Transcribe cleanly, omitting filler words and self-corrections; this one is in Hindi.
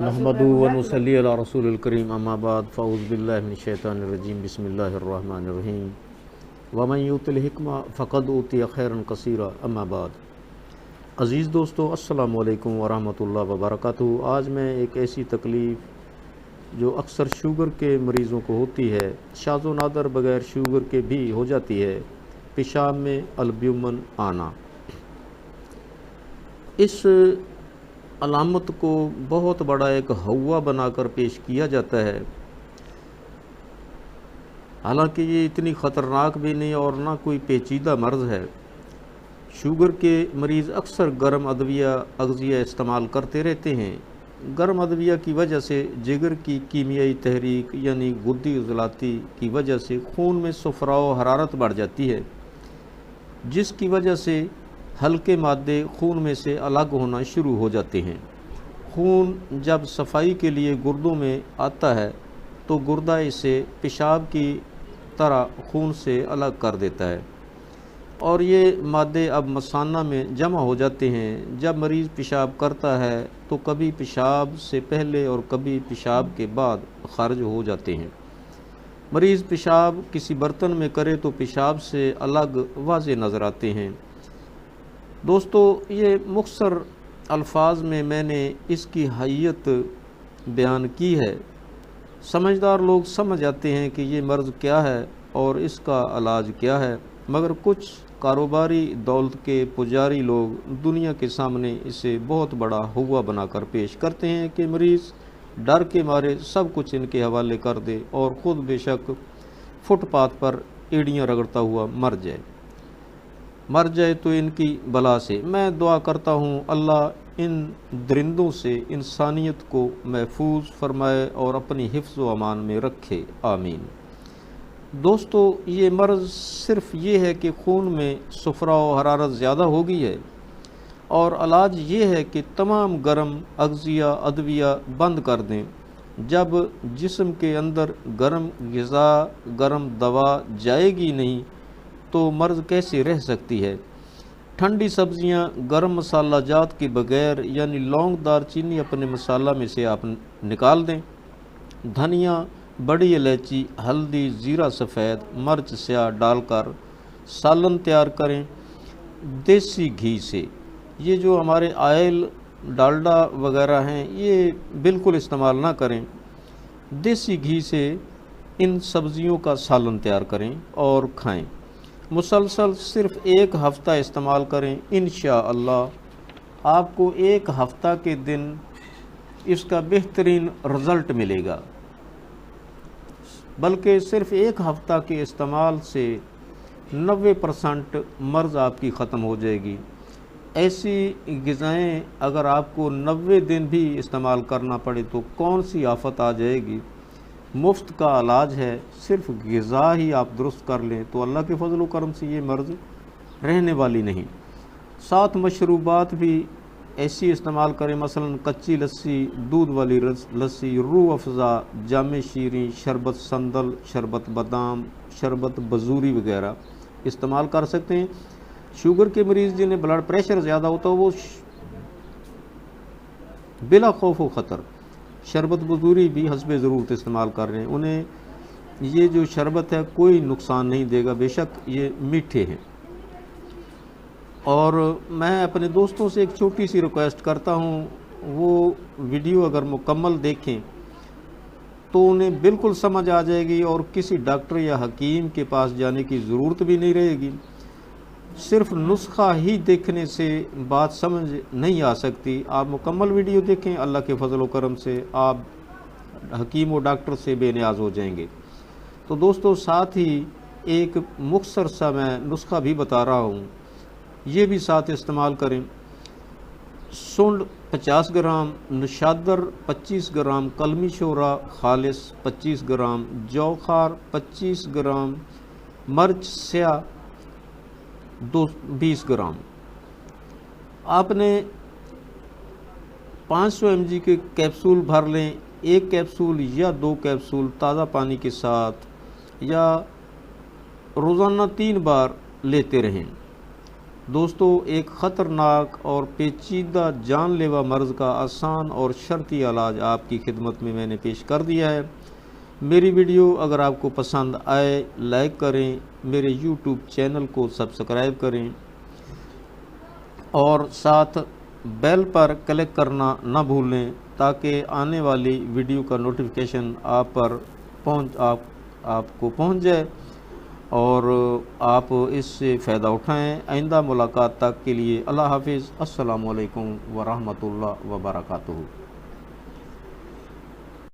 नहमदु व नुसल्ली अला रसूलिल करीम अम्मा बाद फ़ऊज़ु बिल्लाहि मिनश शैतानिर रजीम बिस्मिल्लाहिर रहमानिर रहीम व मन यूतिल हिक्मा फ़क़द ऊतिया खैरन कसीरा अम्मा बाद। अज़ीज़ दोस्तों, अस्सलामु अलैकुम व रहमतुल्लाहि व बरकातुहू। आज मैं एक ऐसी तकलीफ़ जो अक्सर शुगर के मरीज़ों को होती है, शाज़ो नादर बग़ैर शुगर के भी हो जाती है, पेशाब में अल्ब्यूमिन आना। इस अलामत को बहुत बड़ा एक हवा बनाकर पेश किया जाता है। हालांकि ये इतनी ख़तरनाक भी नहीं और ना कोई पेचीदा मर्ज़ है। शुगर के मरीज़ अक्सर गर्म अदविया अग़ज़िया इस्तेमाल करते रहते हैं। गर्म अदविया की वजह से जिगर की कीमियाई तहरीक यानी गुद्दी उज़लाती की वजह से खून में सफ़राव हरारत बढ़ जाती है, जिसकी वजह से हल्के मादे खून में से अलग होना शुरू हो जाते हैं। खून जब सफाई के लिए गुर्दों में आता है तो गुर्दा इसे पेशाब की तरह खून से अलग कर देता है और ये मादे अब मसाना में जमा हो जाते हैं। जब मरीज़ पेशाब करता है तो कभी पेशाब से पहले और कभी पेशाब के बाद खारिज हो जाते हैं। मरीज़ पेशाब किसी बर्तन में करे तो पेशाब से अलग वाज़े नज़र आते हैं। दोस्तों, ये मुख्तसर अल्फाज में मैंने इसकी हैयत बयान की है। समझदार लोग समझ जाते हैं कि ये मर्ज़ क्या है और इसका इलाज क्या है, मगर कुछ कारोबारी दौलत के पुजारी लोग दुनिया के सामने इसे बहुत बड़ा हुआ बनाकर पेश करते हैं कि मरीज़ डर के मारे सब कुछ इनके हवाले कर दे और ख़ुद बेशक फुटपाथ पर एड़ियाँ रगड़ता हुआ मर जाए तो इनकी बला से। मैं दुआ करता हूँ अल्लाह इन दरिंदों से इंसानियत को महफूज फरमाए और अपनी हिफ्ज़ व अमान में रखे, आमीन। दोस्तों, ये मर्ज़ सिर्फ़ ये है कि खून में सफ़रा व हरारत ज़्यादा हो गई है और इलाज ये है कि तमाम गर्म अग़ज़िया अदविया बंद कर दें। जब जिस्म के अंदर गर्म ग़िज़ा गर्म दवा जाएगी नहीं तो मर्ज़ कैसे रह सकती है। ठंडी सब्ज़ियाँ गर्म मसाला जात के बग़ैर यानी लौंग दारचीनी अपने मसाला में से आप निकाल दें। धनिया, बड़ी इलायची, हल्दी, ज़ीरा सफ़ेद, मिर्च स्याह डालकर सालन तैयार करें देसी घी से। ये जो हमारे आयल डालडा वग़ैरह हैं ये बिल्कुल इस्तेमाल ना करें। देसी घी से इन सब्ज़ियों का सालन तैयार करें और खाएं। मुसलसल सिर्फ़ एक हफ़्ता इस्तेमाल करें। इंशाअल्लाह आपको एक हफ़्ता के दिन इसका बेहतरीन रिज़ल्ट मिलेगा। बल्कि सिर्फ़ एक हफ़्ता के इस्तेमाल से 90% मर्ज़ आपकी ख़त्म हो जाएगी। ऐसी ग़िज़ाएँ अगर आपको 90 दिन भी इस्तेमाल करना पड़े तो कौन सी आफ़त आ जाएगी। मुफ्त का इलाज है, सिर्फ ग़िज़ा ही आप दुरुस्त कर लें तो अल्लाह के फजल व करम से ये मर्ज़ रहने वाली नहीं। साथ मशरूबात भी ऐसी इस्तेमाल करें, मसलन कच्ची लस्सी, दूध वाली लस्सी, रूह अफ़ज़ा, जाम शीरी, शरबत संदल, शरबत बादाम, शरबत बजूरी वगैरह इस्तेमाल कर सकते हैं। शुगर के मरीज़ जिन्हें ब्लड प्रेशर ज़्यादा होता है वो बिला खौफ व ख़तर शरबत बजूरी भी हस्बे ज़रूरत इस्तेमाल कर रहे हैं। उन्हें ये जो शरबत है कोई नुकसान नहीं देगा, बेशक ये मीठे हैं। और मैं अपने दोस्तों से एक छोटी सी रिक्वेस्ट करता हूँ, वो वीडियो अगर मुकम्मल देखें तो उन्हें बिल्कुल समझ आ जाएगी और किसी डॉक्टर या हकीम के पास जाने की ज़रूरत भी नहीं रहेगी। सिर्फ नुस्खा ही देखने से बात समझ नहीं आ सकती। आप मुकम्मल वीडियो देखें, अल्लाह के फजल व करम से आप हकीम और डॉक्टर से बेनियाज हो जाएंगे। तो दोस्तों, साथ ही एक मुख्तसर सा मैं नुस्खा भी बता रहा हूँ, ये भी साथ इस्तेमाल करें। सुंड 50 ग्राम, नशादर 25 ग्राम, कलमी शोरा खालिस 25 ग्राम, जौखार 25 ग्राम, मिर्च स्याह 20 ग्राम। आपने 500 mg के कैप्सूल भर लें। एक कैप्सूल या 2 कैप्सूल ताज़ा पानी के साथ या रोज़ाना 3 बार लेते रहें। दोस्तों, एक ख़तरनाक और पेचीदा जानलेवा मर्ज़ का आसान और शर्ती इलाज आपकी खिदमत में मैंने पेश कर दिया है। मेरी वीडियो अगर आपको पसंद आए, लाइक करें, मेरे यूट्यूब चैनल को सब्सक्राइब करें और साथ बेल पर क्लिक करना न भूलें, ताकि आने वाली वीडियो का नोटिफिकेशन आपको पहुंच जाए और आप इससे फ़ायदा उठाएं। आइंदा मुलाकात तक के लिए अल्लाह हाफिज़। अस्सलामु अलैकुम व रहमतुल्लाह व बरकातुहू।